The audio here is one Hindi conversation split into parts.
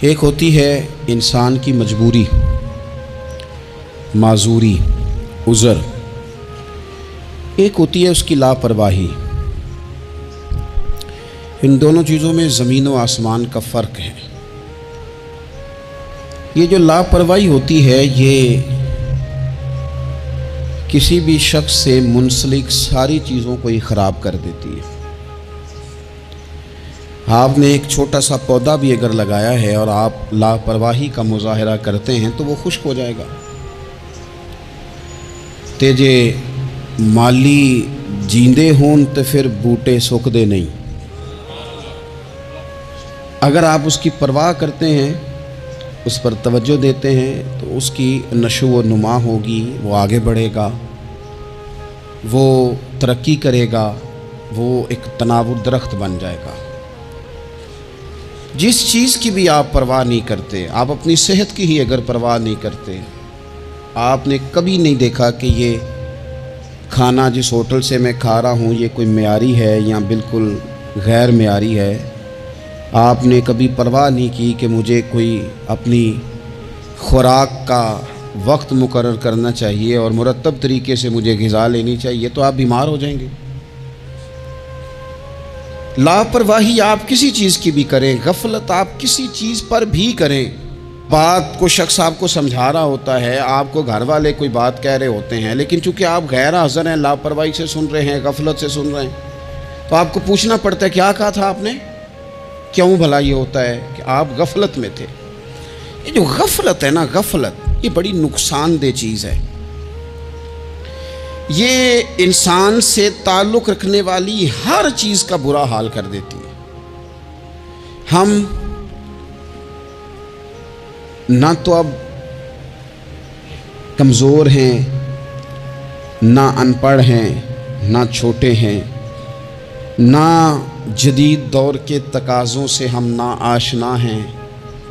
एक होती है इंसान की मजबूरी, माजूरी, उज़र। एक होती है उसकी लापरवाही। इन दोनों चीज़ों में ज़मीन व आसमान का फ़र्क है। ये जो लापरवाही होती है ये किसी भी शख्स से मुंसलिक सारी चीज़ों को ही ख़राब कर देती है। आपने एक छोटा सा पौधा भी अगर लगाया है और आप लापरवाही का मुजाहरा करते हैं तो वो खुश्क हो जाएगा। तेजे माली जींदे हों तो फिर बूटे सुकदे नहीं। अगर आप उसकी परवाह करते हैं, उस पर तवज्जो देते हैं तो उसकी नशो व नुमा होगी, वो आगे बढ़ेगा, वो तरक्की करेगा, वो एक तनावुर दरख्त बन जाएगा। जिस चीज़ की भी आप परवाह नहीं करते, आप अपनी सेहत की ही अगर परवाह नहीं करते, आपने कभी नहीं देखा कि ये खाना जिस होटल से मैं खा रहा हूँ ये कोई मेयारी है या बिल्कुल गैर मेयारी है। आपने कभी परवाह नहीं की कि मुझे कोई अपनी खुराक का वक्त मुकर्रर करना चाहिए और मुरतब तरीके से मुझे ग़िज़ा लेनी चाहिए, तो आप बीमार हो जाएंगे। लापरवाही आप किसी चीज़ की भी करें, गफलत आप किसी चीज़ पर भी करें। बात को शख्स आपको समझा रहा होता है, आपको घर वाले कोई बात कह रहे होते हैं, लेकिन चूंकि आप गैर हाज़िर हैं, लापरवाही से सुन रहे हैं, गफलत से सुन रहे हैं, तो आपको पूछना पड़ता है क्या कहा था आपने। क्यों भला ये होता है कि आप गफलत में थे। ये जो गफलत है ना, गफलत ये बड़ी नुकसानदेह चीज़ है। ये इंसान से ताल्लुक़ रखने वाली हर चीज़ का बुरा हाल कर देती है। हम ना तो अब कमज़ोर हैं, ना अनपढ़ हैं, ना छोटे हैं, ना जदीद दौर के तकाज़ों से हम ना आशना हैं।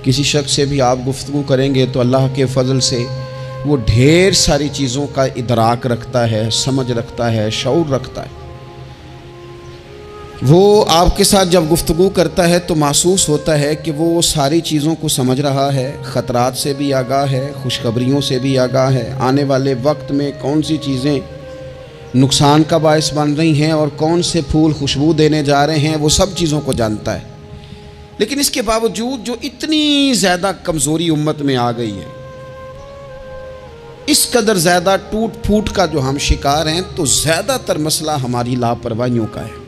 किसी शख्स से भी आप गुफ्तगू करेंगे तो अल्लाह के फ़ज़ल से वो ढेर सारी चीज़ों का इदराक रखता है, समझ रखता है, शऊर रखता है। वो आपके साथ जब गुफ्तगू करता है तो महसूस होता है कि वो सारी चीज़ों को समझ रहा है, ख़तरात से भी आगाह है, खुशखबरियों से भी आगाह है, आने वाले वक्त में कौन सी चीज़ें नुकसान का बायस बन रही हैं और कौन से फूल खुशबू देने जा रहे हैं, वो सब चीज़ों को जानता है। लेकिन इसके बावजूद जो इतनी ज़्यादा कमज़ोरी उम्मत में आ गई है, इस कदर ज़्यादा टूट फूट का जो हम शिकार हैं, तो ज़्यादातर मसला हमारी लापरवाहियों का है।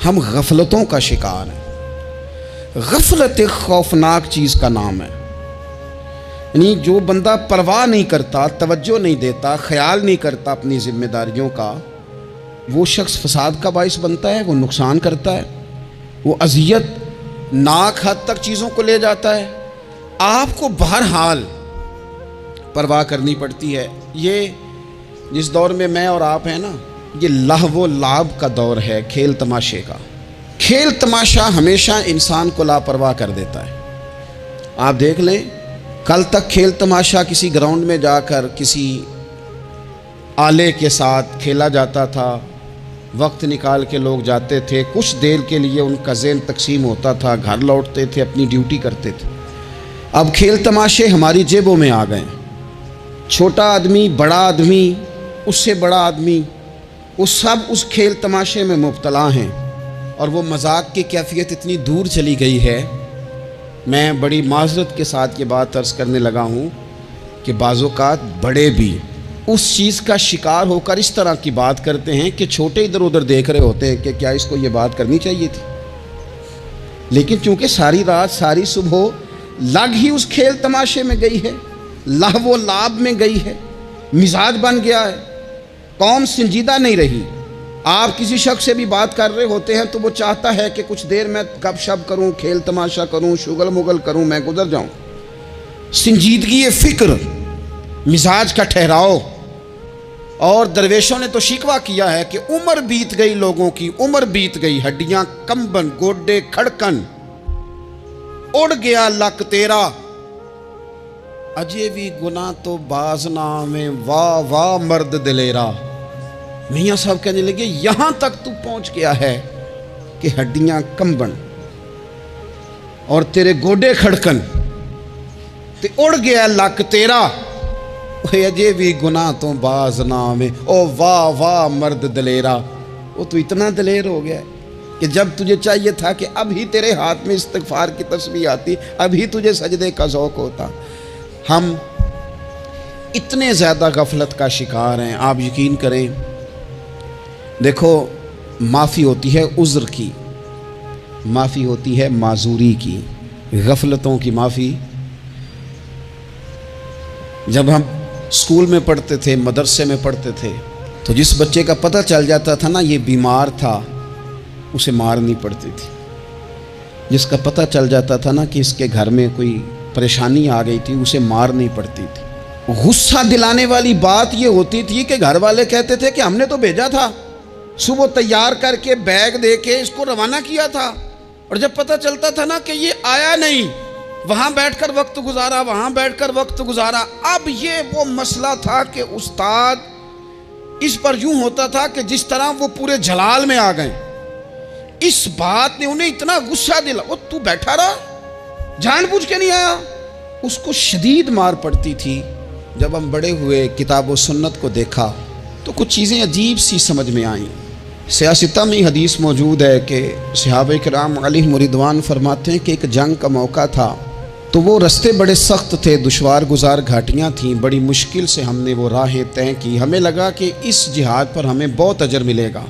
हम गफलतों का शिकार हैं। गफलत एक खौफनाक चीज़ का नाम है। यानी जो बंदा परवाह नहीं करता, तवज्जो नहीं देता, ख्याल नहीं करता अपनी जिम्मेदारियों का, वो शख्स फसाद का बाइस बनता है, वो नुकसान करता है, वो अजियत नाक हद तक चीज़ों को ले जाता है। आपको बहरहाल परवाह करनी पड़ती है। ये जिस दौर में मैं और आप हैं ना, ये लहव लाभ का दौर है, खेल तमाशे का। खेल तमाशा हमेशा इंसान को लापरवाह कर देता है। आप देख लें, कल तक खेल तमाशा किसी ग्राउंड में जाकर किसी आले के साथ खेला जाता था, वक्त निकाल के लोग जाते थे, कुछ देर के लिए उनका ज़हन तकसीम होता था, घर लौटते थे, अपनी ड्यूटी करते थे। अब खेल तमाशे हमारी जेबों में आ गए। छोटा आदमी, बड़ा आदमी, उससे बड़ा आदमी, वो सब उस खेल तमाशे में मुब्तला हैं और वो मजाक की कैफियत इतनी दूर चली गई है। मैं बड़ी माज़रत के साथ ये बात अर्ज़ करने लगा हूँ कि बाज़ोकात बड़े भी उस चीज़ का शिकार होकर इस तरह की बात करते हैं कि छोटे इधर उधर देख रहे होते हैं कि क्या इसको ये बात करनी चाहिए थी। लेकिन चूँकि सारी रात सारी सुबह लग ही उस खेल तमाशे में गई है, लहव लाभ में गई है, मिजाज बन गया है, कौम संजीदा नहीं रही। आप किसी शख्स से भी बात कर रहे होते हैं तो वो चाहता है कि कुछ देर मैं गपशप करूं, खेल तमाशा करूं, शुगल मुगल करूं, मैं गुजर जाऊं। संजीदगी फ़िक्र, मिजाज का ठहराव। और दरवेशों ने तो शिकवा किया है कि उम्र बीत गई, लोगों की उम्र बीत गई, हड्डियां कंबन, गोडे खड़कन, उड़ गया लक तेरा, अजे भी गुनाह तो बाज ना में, वाह वाह मर्द दिलेरा। मियाँ साहब कहने लगे यहाँ तक तू पहुँच गया है कि हड्डियाँ कंबन। और तेरे गोडे खड़कन ते उड़ गया लक तेरा, अजे भी गुनाह तो बाज ना आवे। ओ वाह वाह मर्द दलेरा, वो तू इतना दलेर हो गया कि जब तुझे चाहिए था कि अभी तेरे हाथ में इस्तिग़फ़ार की तस्बीह आती, अभी तुझे सजदे का ज़ौक़ होता। हम इतने ज़्यादा गफलत का शिकार हैं, आप यकीन करें। देखो, माफ़ी होती है उज़्र की, माफ़ी होती है माजूरी की, गफलतों की माफ़ी। जब हम स्कूल में पढ़ते थे, मदरसे में पढ़ते थे, तो जिस बच्चे का पता चल जाता था ना ये बीमार था, उसे मारनी पड़ती थी। जिसका पता चल जाता था ना कि इसके घर में कोई परेशानी आ गई थी, उसे मारनी पड़ती थी। गुस्सा दिलाने वाली बात ये होती थी कि घर वाले कहते थे कि हमने तो भेजा था, सुबह तैयार करके बैग दे के इसको रवाना किया था, और जब पता चलता था ना कि ये आया नहीं, वहाँ बैठकर वक्त गुजारा, वहाँ बैठकर वक्त गुजारा। अब ये वो मसला था कि उस्ताद इस पर यूं होता था कि जिस तरह वो पूरे जलाल में आ गए। इस बात ने उन्हें इतना गुस्सा दिला, वो तू बैठा रहा, जानबूझ के नहीं आया। उसको शदीद मार पड़ती थी। जब हम बड़े हुए, किताब व सुन्नत को देखा तो कुछ चीज़ें अजीब सी समझ में आईं। सियासता में हदीस मौजूद है कि सहाबा किराम अलैहिम रिदवान फरमाते हैं कि एक जंग का मौका था, तो वो रास्ते बड़े सख्त थे, दुश्वार गुजार घाटियाँ थीं, बड़ी मुश्किल से हमने वो राहें तय की। हमें लगा कि इस जिहाद पर हमें बहुत अजर मिलेगा,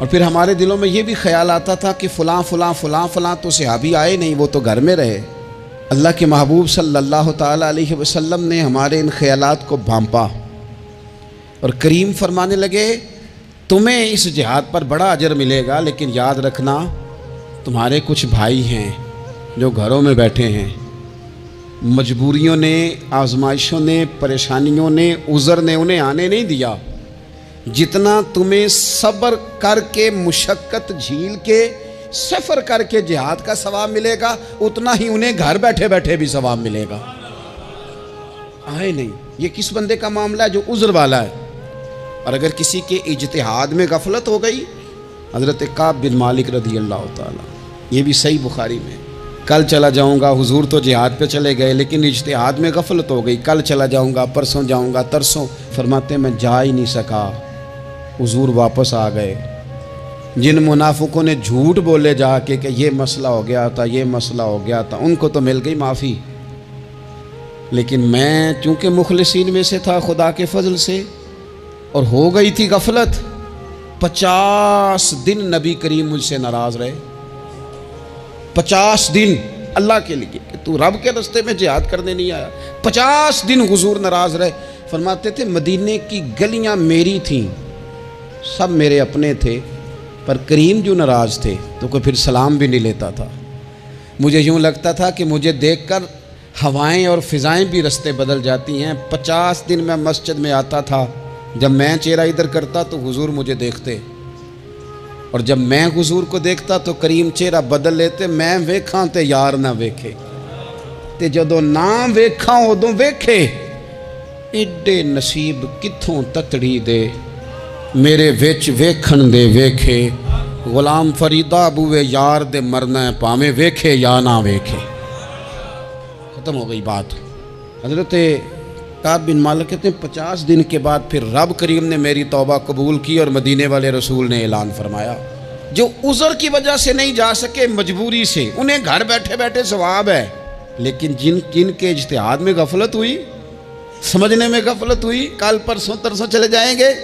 और फिर हमारे दिलों में ये भी ख्याल आता था कि फ़लाँ फ़लाँ फ़लाँ फ़लाँ तो सहाबी आए नहीं, वो तो घर में रहे। अल्लाह के महबूब सल्लल्लाहु ताला अलैहि वसल्लम ने हमारे इन ख्यालात को भांपा और करीम फरमाने लगे, तुम्हें इस जिहाद पर बड़ा अजर मिलेगा, लेकिन याद रखना तुम्हारे कुछ भाई हैं जो घरों में बैठे हैं, मजबूरियों ने, आजमाइशों ने, परेशानियों ने, उज़र ने उन्हें आने नहीं दिया। जितना तुम्हें सब्र करके, मुशक्क़त झील के, सफ़र करके जिहाद का सवाब मिलेगा, उतना ही उन्हें घर बैठे बैठे भी सवाब मिलेगा। आए नहीं। ये किस बंदे का मामला है जो उज़र वाला है। और अगर किसी के इज्तिहाद में गफलत हो गई, हज़रत काब बिन मालिक रज़ी अल्लाह ताला, ये भी सही बुखारी में, कल चला जाऊंगा, हुजूर तो जिहाद पे चले गए लेकिन इज्तिहाद में गफलत हो गई, कल चला जाऊंगा, परसों जाऊंगा, तरसों, फरमाते मैं जा ही नहीं सका, हुजूर वापस आ गए। जिन मुनाफिकों ने झूठ बोले जाके कि ये मसला हो गया था, ये मसला हो गया था, उनको तो मिल गई माफ़ी, लेकिन मैं चूँकि मुखलिसीन में से था खुदा के फजल से, और हो गई थी गफलत। 50 दिन नबी करीम मुझसे नाराज़ रहे, 50 दिन अल्लाह के लिए कि तू रब के रास्ते में जिहाद करने नहीं आया। 50 दिन हुजूर नाराज़ रहे। फरमाते थे मदीने की गलियां मेरी थीं, सब मेरे अपने थे, पर करीम जो नाराज़ थे तो कोई फिर सलाम भी नहीं लेता था। मुझे यूँ लगता था कि मुझे देखकर हवाएं और फ़िज़ाएं भी रास्ते बदल जाती हैं। 50 दिन मैं मस्जिद में आता था, जब मैं चेहरा इधर करता तो हुजूर मुझे देखते, और जब मैं हुजूर को देखता तो करीम चेहरा बदल लेते। मैं वेखां ते यार ना वेखे, ते जदों ना वेखां उदों वेखे। एडे नसीब कित्थों ततड़ी दे, मेरे विच वेखण दे वेखे। गुलाम फरीदा बुए यार दे मरना है, भावें वेखे या ना वेखे। ख़त्म हो गई बात। हज़रत काब बिन मालिक कहते हैं 50 दिन के बाद फिर रब करीम ने मेरी तौबा कबूल की, और मदीने वाले रसूल ने ऐलान फरमाया, जो उज़र की वजह से नहीं जा सके, मजबूरी से, उन्हें घर बैठे बैठे सवाब है, लेकिन जिन के इज्तिहाद में गफलत हुई, समझने में गफलत हुई, कल परसों तरसों चले जाएंगे,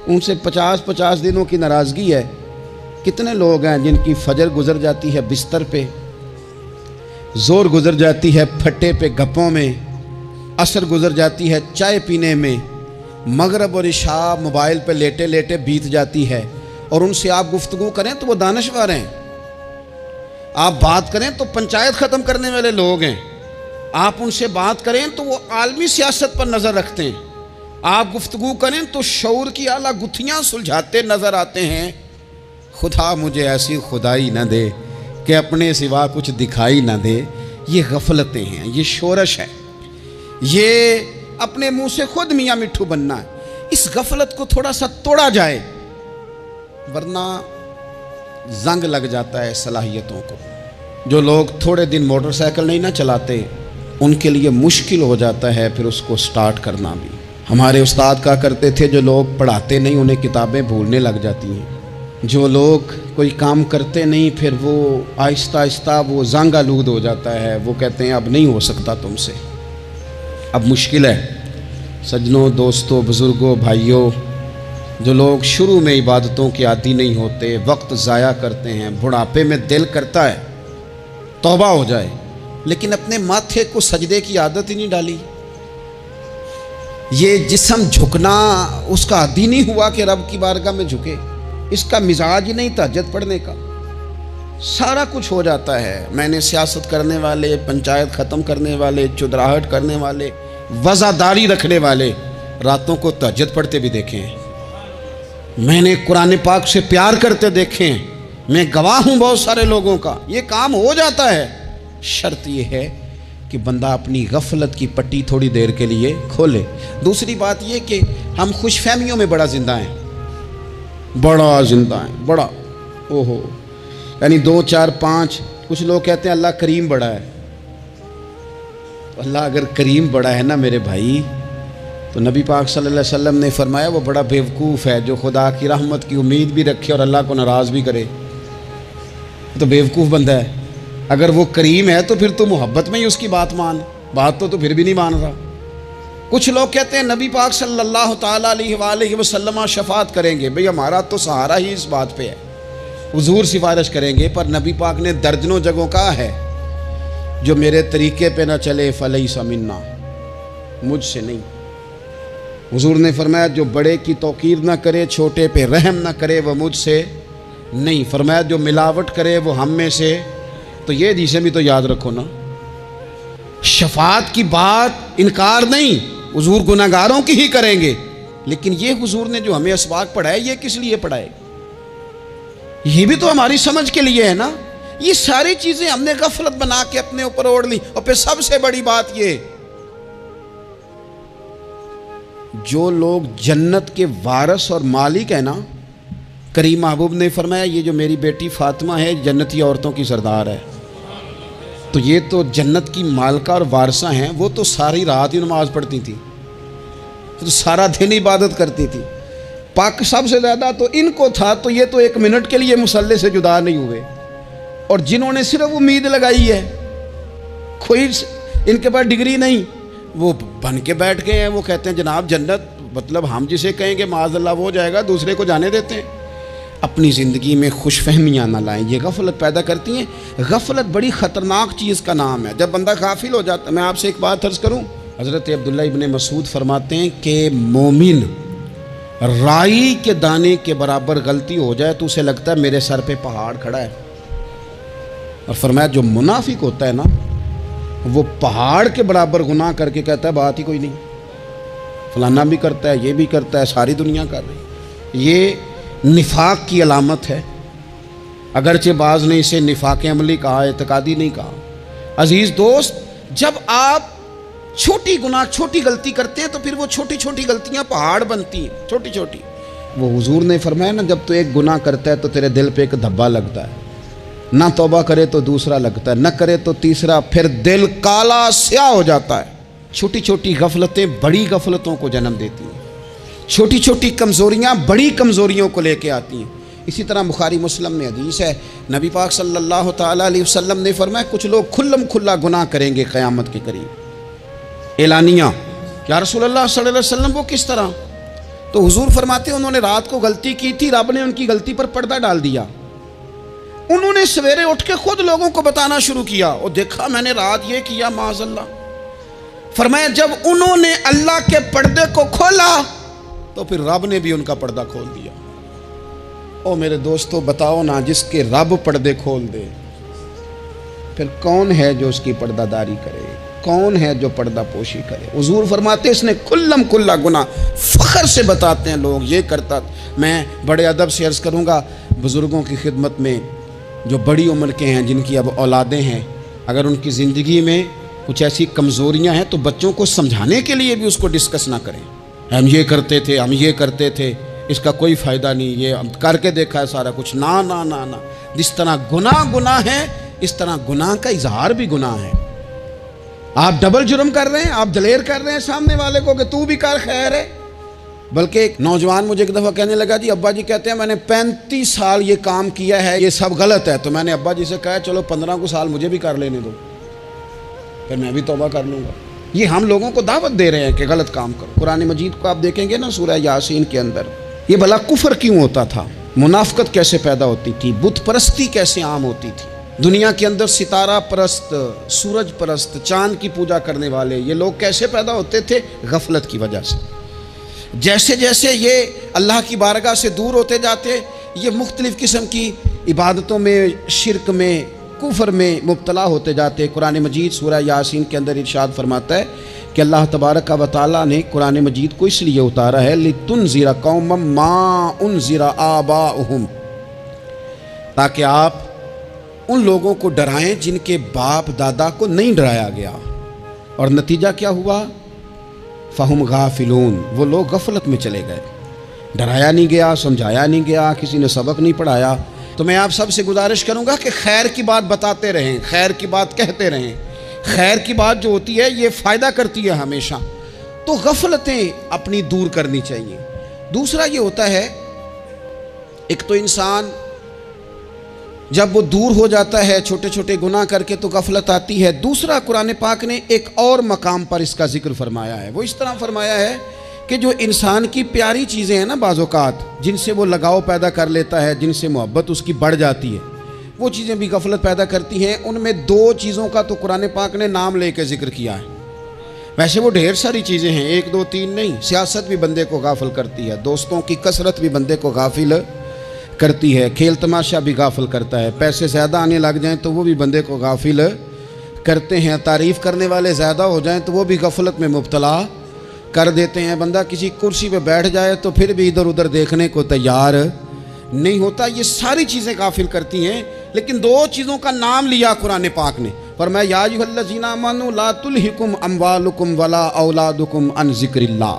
उनसे 50-50 दिनों की नाराज़गी है। कितने लोग हैं जिनकी फजर गुजर जाती है बिस्तर पे, जोर गुजर जाती है फट्टे पे गप्पों में, असर गुजर जाती है चाय पीने में, मगरब और इशा मोबाइल पे लेटे लेटे बीत जाती है, और उनसे आप गुफ्तगू करें तो वो दानश्वर हैं, आप बात करें तो पंचायत ख़त्म करने वाले लोग हैं, आप उनसे बात करें तो वो आलमी सियासत पर नज़र रखते हैं, आप गुफ्तगू करें तो शऊर की आला गुत्थियाँ सुलझाते नज़र आते हैं। खुदा मुझे ऐसी खुदाई न दे कि अपने सिवा कुछ दिखाई न दे। ये गफलतें हैं, ये शोरश है, ये अपने मुंह से खुद मियाँ मिट्ठू बनना है। इस गफलत को थोड़ा सा तोड़ा जाए, वरना जंग लग जाता है सलाहियतों को। जो लोग थोड़े दिन मोटरसाइकिल नहीं ना चलाते, उनके लिए मुश्किल हो जाता है फिर उसको स्टार्ट करना भी। हमारे उस्ताद कहा करते थे, जो लोग पढ़ाते नहीं उन्हें किताबें भूलने लग जाती हैं। जो लोग कोई काम करते नहीं फिर वो आहिस्ता आहिस्ता वो जंग आलूद हो जाता है। वो कहते हैं अब नहीं हो सकता तुमसे, अब मुश्किल है। सज्जनों, दोस्तों, बुज़ुर्गों, भाइयों, जो लोग शुरू में इबादतों के आदी नहीं होते, वक्त ज़ाया करते हैं, बुढ़ापे में दिल करता है तौबा हो जाए, लेकिन अपने माथे को सजदे की आदत ही नहीं डाली। ये जिस्म झुकना उसका आदी नहीं हुआ कि रब की बारगाह में झुके। इसका मिजाज ही नहीं तहज्जुद पढ़ने का। सारा कुछ हो जाता है। मैंने सियासत करने वाले, पंचायत ख़त्म करने वाले, चुदराहट करने वाले, वज़ादारी रखने वाले रातों को तहज्जुद पढ़ते भी देखे हैं। मैंने कुरान पाक से प्यार करते देखे हैं। मैं गवाह हूँ बहुत सारे लोगों का। ये काम हो जाता है। शर्त ये है कि बंदा अपनी गफलत की पट्टी थोड़ी देर के लिए खोले। दूसरी बात ये कि हम खुशफहमियों में बड़ा जिंदा हैं, बड़ा जिंदा हैं, बड़ा ओहो, यानी 2, 4, 5। कुछ लोग कहते हैं अल्लाह करीम बड़ा है। अल्लाह अगर करीम बड़ा है ना मेरे भाई, तो नबी पाक सल्लल्लाहु अलैहि वसल्लम ने फरमाया वो बड़ा बेवकूफ़ है जो खुदा की रहमत की उम्मीद भी रखे और अल्लाह को नाराज़ भी करे। तो बेवकूफ़ बंदा है। अगर वो करीम है तो फिर तो मोहब्बत में ही उसकी बात मान। बात तो फिर भी नहीं मान रहा। कुछ लोग कहते हैं नबी पाक सल्लल्लाहु ताला अलैहि वसल्लम शफात करेंगे। भाई हमारा तो सहारा ही इस बात पे है, हुजूर सिफारिश करेंगे। पर नबी पाक ने दर्जनों जगहों कहा है, जो मेरे तरीके पे ना चले फलैसा मिन्ना, मुझसे नहीं। हुजूर ने फरमाया जो बड़े की तौकीर ना करे, छोटे पे रहम ना करे, वह मुझसे नहीं। फरमाया जो मिलावट करे वो हम में से। तो ये हदीसें भी तो याद रखो ना। शफात की बात इनकार नहीं, हुजूर गुनाहगारों की ही करेंगे। लेकिन ये हुजूर ने जो हमें असबाक पढ़ाए, ये किस लिए पढ़ाए? ये भी तो हमारी समझ के लिए है ना। ये सारी चीजें हमने गफलत बना के अपने ऊपर ओढ़ ली। और फिर सबसे बड़ी बात ये, जो लोग जन्नत के वारिस और मालिक है ना, करीम महबूब ने फरमाया ये जो मेरी बेटी फातिमा है जन्नती औरतों की सरदार है। तो ये तो जन्नत की मालका और वारसा हैं। वो तो सारी रात ही नमाज पढ़ती थी, तो सारा दिन इबादत करती थी। पाक सबसे ज़्यादा तो इनको था, तो ये तो 1 मिनट के लिए मुसल्ले से जुदा नहीं हुए। और जिन्होंने सिर्फ उम्मीद लगाई है, कोई इनके पास डिग्री नहीं, वो बन के बैठ गए हैं। वो कहते हैं जनाब जन्नत, मतलब हम जिसे कहेंगे माज़अल्लाह वो जाएगा, दूसरे को जाने देते हैं। अपनी ज़िंदगी में खुशफहमियाँ ना लाएं, ये गफलत पैदा करती हैं। गफलत बड़ी ख़तरनाक चीज़ का नाम है। जब बंदा गाफिल हो जाता है। मैं आपसे एक बात अर्ज़ करूँ, हज़रत अब्दुल्ला इब्ने मसूद फरमाते हैं कि मोमिन राई के दाने के बराबर गलती हो जाए तो उसे लगता है मेरे सर पे पहाड़ खड़ा है। और फरमाया जो मुनाफिक होता है ना, वो पहाड़ के बराबर गुनाह करके कहता है बात ही कोई नहीं, फलाना भी करता है, ये भी करता है, सारी दुनिया कर रही। ये निफाक की अलामत है। अगरचे बाज ने इसे निफाक अमली कहा, एतकादी नहीं कहा। अजीज़ दोस्त, जब आप छोटी गुनाह, छोटी गलती करते हैं तो फिर वो छोटी छोटी गलतियां पहाड़ बनती हैं, छोटी छोटी। वो हुजूर ने फरमाया ना, जब तो एक गुनाह करता है तो तेरे दिल पे एक धब्बा लगता है, ना तौबा करे तो दूसरा लगता है, न करे तो तीसरा, फिर दिल काला स्याह हो जाता है। छोटी छोटी गफलतें बड़ी गफलतों को जन्म देती हैं। छोटी छोटी कमज़ोरियाँ बड़ी कमज़ोरियों को लेके आती हैं। इसी तरह बुखारी मुस्लिम में हदीस है, नबी पाक सल्लल्लाहु ताला अलैहि वसल्लम ने फरमाया कुछ लोग खुल्लम खुल्ला गुनाह करेंगे क़यामत के करीब। एलानिया, या रसूलल्लाह सल्लल्लाहु अलैहि वसल्लम वो किस तरह? तो हुजूर फरमाते हैं उन्होंने रात को गलती की थी, रब ने उनकी गलती पर पर्दा डाल दिया। उन्होंने सवेरे उठ के खुद लोगों को बताना शुरू किया, और देखा मैंने रात ये किया माज़अल्लाह। फरमाया जब उन्होंने अल्लाह के पर्दे को खोला तो फिर रब ने भी उनका पर्दा खोल दिया। ओ मेरे दोस्तों, बताओ ना, जिसके रब पर्दे खोल दे, फिर कौन है जो उसकी पर्दादारी करे? कौन है जो पर्दा पोशी करे? हुजूर फरमाते इसने खुल्लम खुल्ला गुनाह, फ़ख्र से बताते हैं लोग ये करता। मैं बड़े अदब से अर्ज़ करूँगा बुज़ुर्गों की खिदमत में, जो बड़ी उम्र के हैं, जिनकी अब औलादें हैं, अगर उनकी ज़िंदगी में कुछ ऐसी कमज़ोरियाँ हैं तो बच्चों को समझाने के लिए भी उसको डिस्कस ना करें। हम ये करते थे, हम ये करते थे, इसका कोई फ़ायदा नहीं, ये हम करके देखा है सारा कुछ। ना ना ना ना, जिस तरह गुनाह गुनाह है, इस तरह गुनाह का इजहार भी गुनाह है। आप डबल जुर्म कर रहे हैं, आप दलेर कर रहे हैं सामने वाले को कि तू भी कर, खैर है। बल्कि एक नौजवान मुझे एक दफ़ा कहने लगा, जी अब्बा जी कहते हैं मैंने 35 साल ये काम किया है, ये सब गलत है। तो मैंने अब्बा जी से कहा चलो 15 को साल मुझे भी कर लेने दो, फिर मैं भी तौबा कर लूँगा। ये हम लोगों को दावत दे रहे हैं कि गलत काम करो। कुरान मजीद को आप देखेंगे ना, सूरह यासीन के अंदर ये भला कुफर क्यों होता था, मुनाफकत कैसे पैदा होती थी, बुत परस्ती कैसे आम होती थी। दुनिया के अंदर सितारा परस्त, सूरज परस्त, चांद की पूजा करने वाले ये लोग कैसे पैदा होते थे? गफलत की वजह से। जैसे जैसे ये अल्लाह की बारगाह से दूर होते जाते, ये मुख्तलिफ़ किस्म की इबादतों में, शिरक में, कुफर में मुब्तला होते जाते। कुरान मजीद सूरह यासीन के अंदर इरशाद फरमाता है कि अल्लाह तबारक व तआला ने कुरान मजीद को इसलिए उतारा है लितुनज़िरा कौमम मा उनज़िरा आबाउहुम, ताकि आप उन लोगों को डराएं जिनके बाप दादा को नहीं डराया गया। और नतीजा क्या हुआ? फ़हुम गाफिलून, वो लोग गफलत में चले गए। डराया नहीं गया, समझाया नहीं गया, किसी ने सबक नहीं पढ़ाया। तो मैं आप सबसे गुजारिश करूंगा कि खैर की बात बताते रहें, खैर की बात कहते रहें। खैर की बात जो होती है ये फ़ायदा करती है हमेशा। तो गफलतें अपनी दूर करनी चाहिए। दूसरा ये होता है, एक तो इंसान जब वो दूर हो जाता है छोटे छोटे गुनाह करके तो गफलत आती है। दूसरा, कुरान पाक ने एक और मकाम पर इसका जिक्र फरमाया है। वो इस तरह फरमाया है कि जो इंसान की प्यारी चीज़ें हैं ना, बाज़ौक़ात जिनसे वो लगाव पैदा कर लेता है, जिनसे मोहब्बत उसकी बढ़ जाती है, वो चीज़ें भी गफलत पैदा करती हैं। उनमें 2 चीज़ों का तो कुरान पाक ने नाम लेके जिक्र किया है। वैसे वो ढेर सारी चीज़ें हैं, 1 2 3 नहीं। सियासत भी बंदे को गाफिल करती है, दोस्तों की कसरत भी बंदे को गाफिल करती है, खेल तमाशा भी गाफिल करता है, पैसे ज़्यादा आने लग जाएं तो वो भी बंदे को गाफिल करते हैं, तारीफ़ करने वाले ज़्यादा हो जाएं तो वो भी गफलत में मुब्तला कर देते हैं। बंदा किसी कुर्सी पे बैठ जाए तो फिर भी इधर उधर देखने को तैयार नहीं होता। ये सारी चीज़ें गाफिल करती हैं। लेकिन 2 चीज़ों का नाम लिया कुरान पाक ने, फरमाया या अय्युहल्लज़ीना आमनू ला तुल्हिकुम अम्वालुकुम वला औलादुकुम अन ज़िक्रिल्लाह।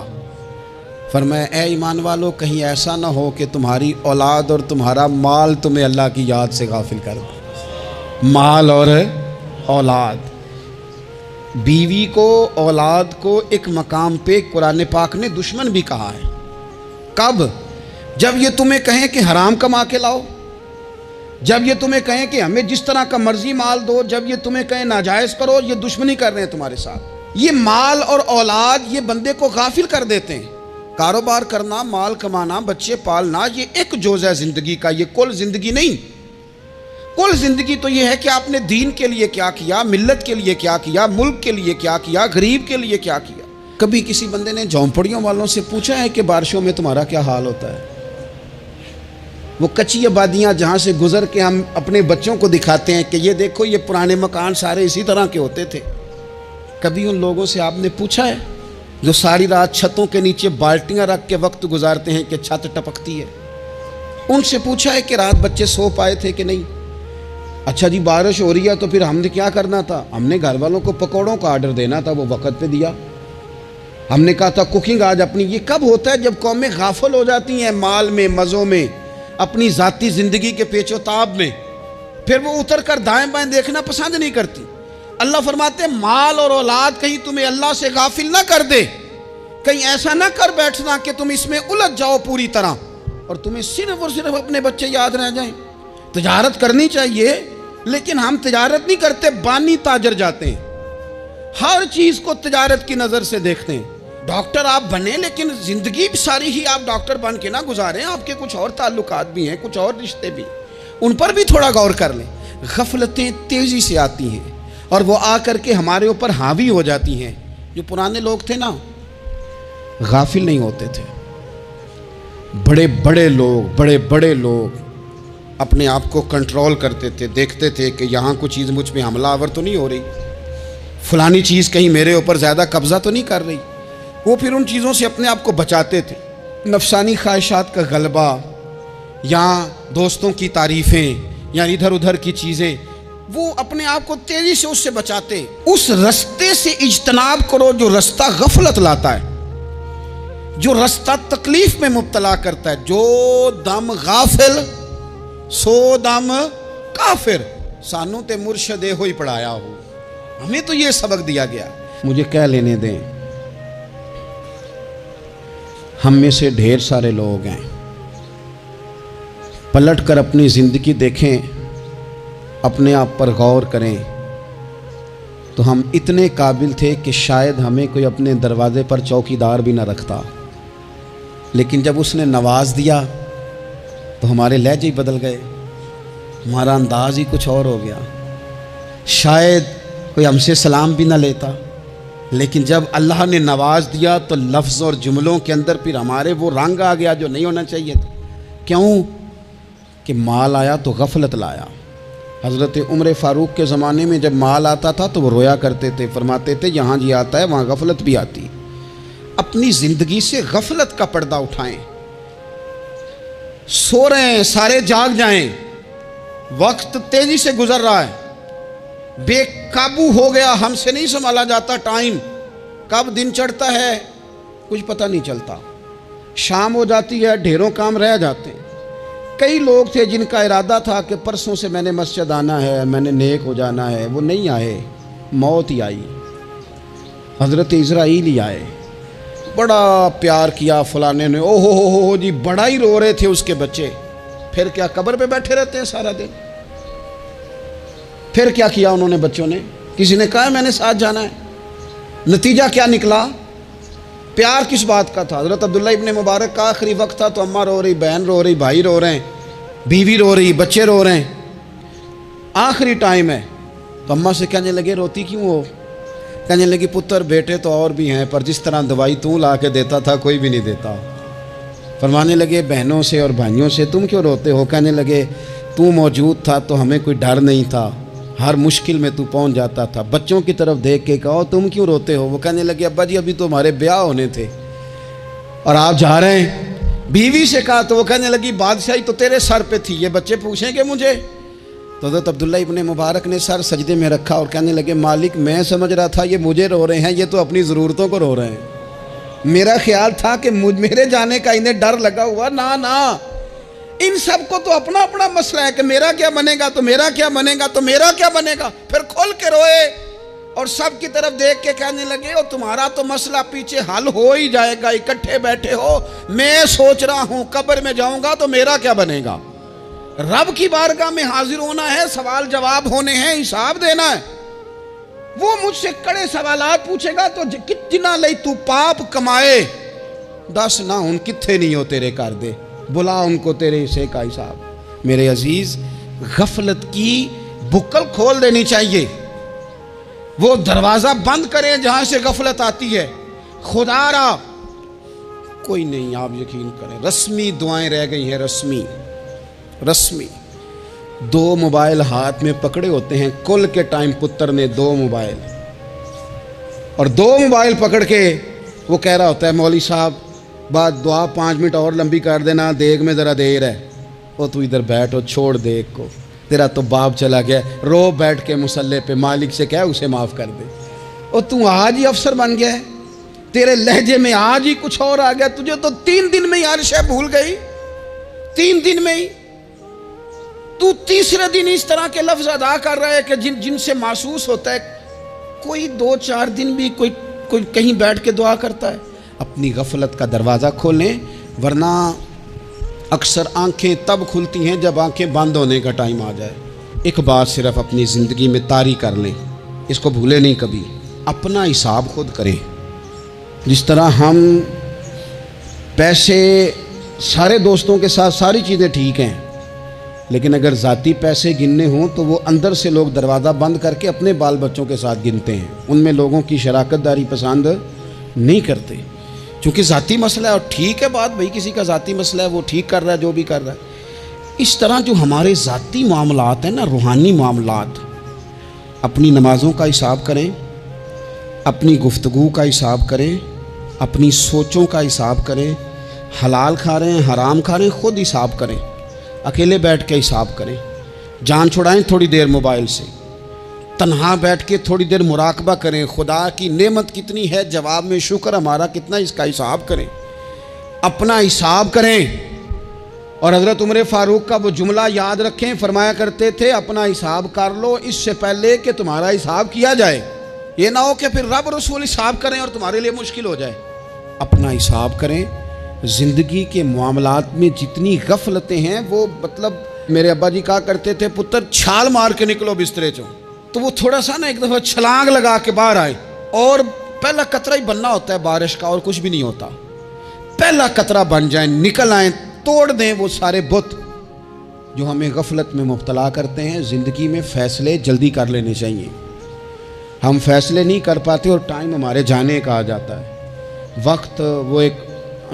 फरमाया ए ईमान वालो, कहीं ऐसा ना हो कि तुम्हारी औलाद और तुम्हारा माल तुम्हें अल्लाह की याद से गाफिल कर दे। माल और औलाद, बीवी को, औलाद को एक मकाम पे कुरान पाक ने दुश्मन भी कहा है। कब? जब ये तुम्हें कहें कि हराम कमा के लाओ, जब ये तुम्हें कहें कि हमें जिस तरह का मर्जी माल दो, जब ये तुम्हें कहें नाजायज़ करो, ये दुश्मनी कर रहे हैं तुम्हारे साथ। ये माल और औलाद ये बंदे को गाफिल कर देते हैं। कारोबार करना, माल कमाना, बच्चे पालना, ये एक जोज़ है ज़िंदगी का, ये कुल ज़िंदगी नहीं। कुल ज़िंदगी तो ये है कि आपने दीन के लिए क्या किया, मिल्लत के लिए क्या किया, मुल्क के लिए क्या किया, गरीब के लिए क्या किया। कभी किसी बंदे ने झोंपड़ियों वालों से पूछा है कि बारिशों में तुम्हारा क्या हाल होता है? वो कच्ची आबादियाँ जहाँ से गुजर के हम अपने बच्चों को दिखाते हैं कि ये देखो ये पुराने मकान सारे इसी तरह के होते थे। कभी उन लोगों से आपने पूछा है जो सारी रात छतों के नीचे बाल्टियाँ रख के वक्त गुजारते हैं कि छत टपकती है? उनसे पूछा है कि रात बच्चे सो पाए थे कि नहीं? अच्छा जी, बारिश हो रही है तो फिर हमने क्या करना था? हमने घर वालों को पकौड़ों का आर्डर देना था, वो वक्त पे दिया। हमने कहा था कुकिंग आज अपनी। ये कब होता है? जब कौमें गाफिल हो जाती हैं माल में, मज़ों में, अपनी ज़ाती ज़िंदगी के पेचोताब में, फिर वो उतर कर दाएं बाएं देखना पसंद नहीं करती। अल्लाह फरमाते हैं माल और औलाद कहीं तुम्हें अल्लाह से गाफिल ना कर दे। कहीं ऐसा ना कर बैठना कि तुम इसमें उलझ जाओ पूरी तरह और तुम्हें सिर्फ और सिर्फ अपने बच्चे याद रह जाएं। तिजारत करनी चाहिए, लेकिन हम तिजारत नहीं करते, बानी ताजर जाते हैं। हर चीज़ को तिजारत की नज़र से देखते हैं। डॉक्टर आप बने, लेकिन ज़िंदगी सारी ही आप डॉक्टर बन के ना गुजारें। आपके कुछ और ताल्लुकात भी हैं, कुछ और रिश्ते भी, उन पर भी थोड़ा गौर कर लें। गफलतें तेज़ी से आती हैं और वो आकर के हमारे ऊपर हावी हो जाती हैं। जो पुराने लोग थे ना, गाफिल नहीं होते थे। बड़े बड़े लोग अपने आप को कंट्रोल करते थे, देखते थे कि यहाँ कुछ चीज़ मुझ में हमलावर तो नहीं हो रही, फलानी चीज़ कहीं मेरे ऊपर ज़्यादा कब्ज़ा तो नहीं कर रही। वो फिर उन चीज़ों से अपने आप को बचाते थे। नफसानी ख्वाहिशात का गलबा या दोस्तों की तारीफ़ें या इधर उधर की चीज़ें, वो अपने आप को तेज़ी से उससे बचाते। उस रास्ते से इज्तनाब करो जो रास्ता गफलत लाता है, जो रास्ता तकलीफ़ में मुब्तला करता है। जो दम गाफिल सो दम काफिर। सानू ते मुर्शद हो ही पढ़ाया हो, हमें तो ये सबक दिया गया। मुझे कह लेने दें, हम में से ढेर सारे लोग हैं, पलट कर अपनी ज़िंदगी देखें, अपने आप पर गौर करें, तो हम इतने काबिल थे कि शायद हमें कोई अपने दरवाजे पर चौकीदार भी ना रखता, लेकिन जब उसने नवाज दिया तो हमारे लहजे ही बदल गए, हमारा अंदाज ही कुछ और हो गया। शायद कोई हमसे सलाम भी ना लेता, लेकिन जब अल्लाह ने नवाज दिया तो लफ्ज़ और जुमलों के अंदर फिर हमारे वो रंग आ गया जो नहीं होना चाहिए था। क्यों? कि माल आया तो गफलत लाया। हज़रत उमर फ़ारूक के ज़माने में जब माल आता था तो वो रोया करते थे, फरमाते थे यहाँ जी आता है वहाँ गफलत भी आती। अपनी ज़िंदगी से गफलत का पर्दा उठाएं। सो रहे हैं सारे जाग जाएं, वक्त तेज़ी से गुजर रहा है, बेकाबू हो गया, हमसे नहीं संभाला जाता टाइम, कब दिन चढ़ता है कुछ पता नहीं चलता, शाम हो जाती है, ढेरों काम रह जाते हैं। कई लोग थे जिनका इरादा था कि परसों से मैंने मस्जिद आना है, मैंने नेक हो जाना है, वो नहीं आए, मौत ही आई। हज़रत इज़राइल ही आए, बड़ा प्यार किया फलाने ने, ओहो हो जी, बड़ा ही रो रहे थे उसके बच्चे। फिर क्या कब्र पे बैठे रहते हैं सारा दिन? फिर क्या किया उन्होंने बच्चों ने? किसी ने कहा मैंने साथ जाना है? नतीजा क्या निकला? प्यार किस बात का था? हज़रत अब्दुल्ला इब्ने मुबारक का आखिरी वक्त था तो अम्मा रो रही, बहन रो रही, भाई रो रहे हैं, बीवी रो रही, बच्चे रो रहे हैं, आखिरी टाइम है। तो अम्मा से कहने लगे रोती क्यों हो? कहने लगी पुत्र बेटे तो और भी हैं, पर जिस तरह दवाई तू ला के देता था कोई भी नहीं देता। फरमाने लगे बहनों से और भाइयों से तुम क्यों रोते हो? कहने लगे तू मौजूद था तो हमें कोई डर नहीं था, हर मुश्किल में तू पहुंच जाता था। बच्चों की तरफ देख के कहो तुम क्यों रोते हो? वो कहने लगे अब्बा जी अभी तो हमारे ब्याह होने थे और आप जा रहे हैं। बीवी से कहा तो वो कहने लगी बादशाही तो तेरे सर पे थी, ये बच्चे पूछेंगे मुझे? तो हज़रत अब्दुल्ला इब्ने मुबारक ने सर सजदे में रखा और कहने लगे मालिक मैं समझ रहा था ये मुझे रो रहे हैं, ये तो अपनी ज़रूरतों को रो रहे हैं। मेरा ख्याल था कि मेरे जाने का इन्हें डर लगा हुआ। ना ना, इन सब को तो अपना अपना मसला है कि मेरा क्या बनेगा तो मेरा क्या बनेगा तो मेरा क्या बनेगा। फिर खोल के रोए और सब की तरफ देख के कहने लगे और तुम्हारा तो मसला पीछे हल हो ही जाएगा, इकट्ठे बैठे हो, मैं सोच रहा हूं कब्र में जाऊंगा तो मेरा क्या बनेगा। रब की बारगाह में हाजिर होना है, सवाल जवाब होने हैं, हिसाब देना है। वो मुझसे कड़े सवालात पूछेगा तो कितना लई तू पाप कमाए, दस ना उन किथे नहीं हो तेरे कर दे, बुला उनको तेरे हिस्से का हिसाब। मेरे अजीज, गफलत की बुक्कल खोल देनी चाहिए, वो दरवाज़ा बंद करें जहां से गफलत आती है। खुदारा कोई नहीं, आप यकीन करें, रस्मी दुआएं रह गई हैं, रस्मी। 2 मोबाइल हाथ में पकड़े होते हैं, कुल के टाइम पुत्र ने 2 मोबाइल, और 2 मोबाइल पकड़ के वो कह रहा होता है मौली साहब बात दुआ 5 मिनट और लंबी कर देना, देग में ज़रा देर है। वो तू इधर बैठ और छोड़ देग को, तेरा तो बाप चला गया, रो बैठ के मुसल्ले पे, मालिक से कह उसे माफ़ कर दे। और तू आज ही अफसर बन गया है, तेरे लहजे में आज ही कुछ और आ गया, तुझे तो 3 दिन में ही हर शय भूल गई, 3 दिन में ही। तू तीसरे दिन इस तरह के लफ्ज़ अदा कर रहा है कि जिनसे महसूस होता है कोई 2-4 दिन भी कोई कहीं बैठ के दुआ करता है। अपनी गफलत का दरवाज़ा खोलें, वरना अक्सर आंखें तब खुलती हैं जब आंखें बंद होने का टाइम आ जाए। एक बात सिर्फ अपनी ज़िंदगी में तारी कर लें, इसको भूलें नहीं कभी, अपना हिसाब खुद करें। जिस तरह हम पैसे, सारे दोस्तों के साथ सारी चीज़ें ठीक हैं, लेकिन अगर ज़ाती पैसे गिनने हों तो वो अंदर से लोग दरवाज़ा बंद करके अपने बाल बच्चों के साथ गिनते हैं, उनमें लोगों की शराकतदारी पसंद नहीं करते, क्योंकि ज़ाती मसला है। और ठीक है बात, भाई किसी का ज़ाती मसला है, वो ठीक कर रहा है जो भी कर रहा है। इस तरह जो हमारे ज़ाती मामलात हैं ना, रूहानी मामलात, अपनी नमाज़ों का हिसाब करें, अपनी गुफ्तगू का हिसाब करें, अपनी सोचों का हिसाब करें, हलाल खा रहे हैं हराम खा रहे हैं खुद हिसाब करें, अकेले बैठ के हिसाब करें, जान छुड़ाएं थोड़ी देर मोबाइल से, तन्हा बैठ के थोड़ी देर मुराकबा करें, खुदा की नेमत कितनी है, जवाब में शुक्र हमारा कितना, इसका हिसाब करें, अपना हिसाब करें। और हज़रत उमर फ़ारूक का वो जुमला याद रखें, फरमाया करते थे अपना हिसाब कर लो इससे पहले कि तुम्हारा हिसाब किया जाए। ये ना हो कि फिर रब रसूल हिसाब करें और तुम्हारे लिए मुश्किल हो जाए। अपना हिसाब करें। ज़िंदगी के मामलात में जितनी गफलतें हैं, वो मतलब मेरे अब्बा जी कहा करते थे, पुत्र छाल मार के निकलो बिस्तरे चो। तो वो थोड़ा सा ना एक दफ़ा छलांग लगा के बाहर आए, और पहला कतरा ही बनना होता है बारिश का, और कुछ भी नहीं होता। पहला कतरा बन जाए, निकल आए, तोड़ दें वो सारे बुत जो हमें गफलत में मुब्तला करते हैं। ज़िंदगी में फ़ैसले जल्दी कर लेने चाहिए। हम फैसले नहीं कर पाते और टाइम हमारे जाने का आ जाता है वक्त। वो एक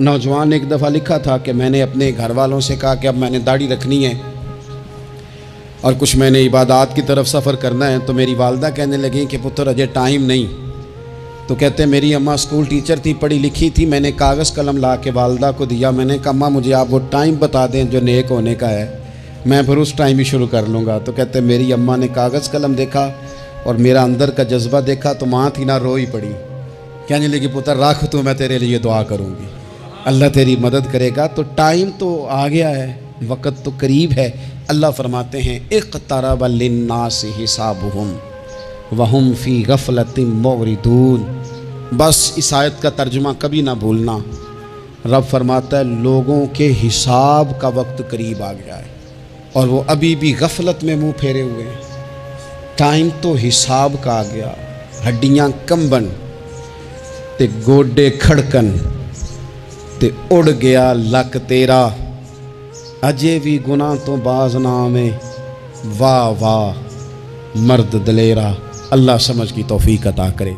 नौजवान ने एक दफ़ा लिखा था कि मैंने अपने घर वालों से कहा कि अब मैंने दाढ़ी रखनी है और कुछ मैंने इबादत की तरफ सफ़र करना है। तो मेरी वालदा कहने लगी कि पुत्र अजय टाइम नहीं। तो कहते मेरी अम्मा स्कूल टीचर थी, पढ़ी लिखी थी। मैंने कागज़ कलम ला के वालदा को दिया। मैंने कहा अम्मा मुझे आप वो टाइम बता दें जो नेक होने का है, मैं फिर उस टाइम ही शुरू कर लूँगा। तो कहते मेरी अम्मा ने कागज़ कलम देखा और मेरा अंदर का जज्बा देखा तो माँ थी ना रो ही पड़ी। कहने लगी पुत्र रख तू, मैं तेरे लिए दुआ करूँगी, अल्लाह तेरी मदद करेगा। तो टाइम तो आ गया है, वक़्त तो करीब है। अल्लाह फरमाते हैं इक़्तरब लिन्नास हिसाबुहुम वहुम फ़ी गफ़लतिन मुरिदून। बस इस आयत का तर्जुमा कभी ना भूलना। रब फरमाता है लोगों के हिसाब का वक्त करीब आ गया है और वो अभी भी गफलत में मुंह फेरे हुए हैं। टाइम तो हिसाब का आ गया। हड्डियां कंबन ते गोडे खड़कन ते उड़ गया लक तेरा, अजे भी गुनाह तो बाज ना में, वाह वाह मर्द दलेरा। अल्लाह समझ की तौफीक अता करे।